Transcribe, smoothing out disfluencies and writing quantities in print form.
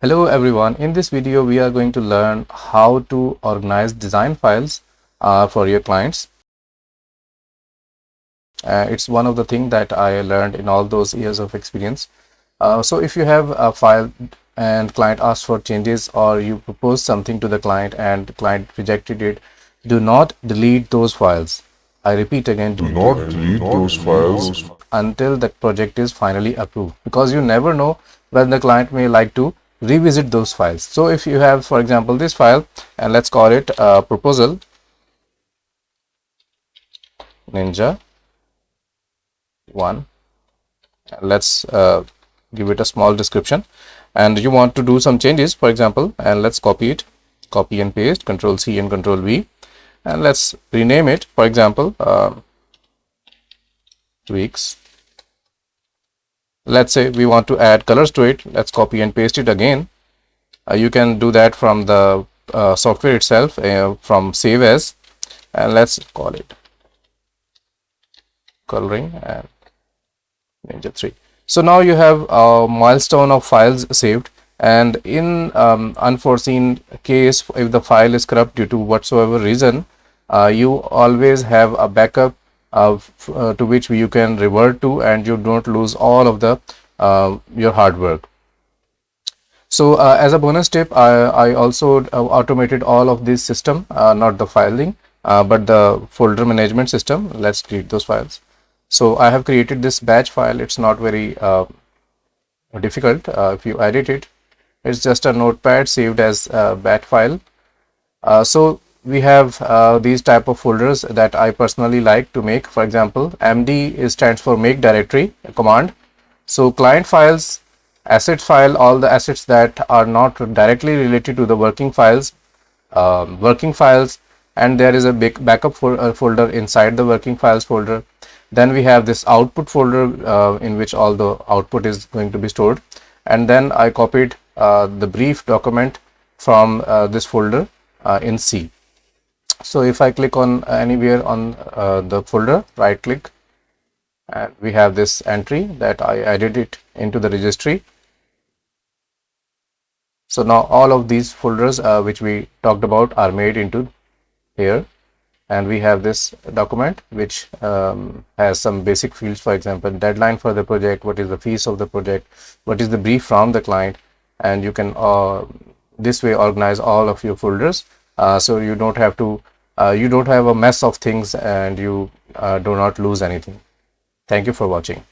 Hello everyone, in this video we are going to learn how to organize design files for your clients. It's one of the things that I learned in all those years of experience. So if you have a file and client asks for changes, or you propose something to the client and the client rejected it, do not delete those files. I repeat again, Do not delete those files until the project is finally approved, because you never know when the client may like to revisit those files. So if you have, for example, this file, and let's call it proposal ninja 1, let's give it a small description, and you want to do some changes, for example, and let's copy it, copy and paste, Control C and Control V, and let's rename it, for example, tweaks. Let's say we want to add colors to it. Let's copy and paste it again. You can do that from the software itself, from save as, and let's call it coloring and ninja 3. So now you have a milestone of files saved, and in unforeseen case, if the file is corrupt due to whatsoever reason, you always have a backup to which you can revert to, and you don't lose all of the your hard work. So as a bonus tip, I also automated all of this system, not the filing, but the folder management system. Let's delete those files. So I have created this batch file. It's not very difficult. If you edit it, it's just a notepad saved as a bat file. So we have these type of folders that I personally like to make. For example, MD stands for make directory command. So client files, asset file, all the assets that are not directly related to the working files, and there is a big backup folder inside the working files folder. Then we have this output folder in which all the output is going to be stored, and then I copied the brief document from this folder in C. So if I click on anywhere on the folder, right click, and we have this entry that I added it into the registry. So now all of these folders which we talked about are made into here, and we have this document which has some basic fields, for example, deadline for the project, what is the fees of the project, what is the brief from the client, and you can this way organize all of your folders, so you don't have to you don't have a mess of things, and you do not lose anything. Thank you for watching.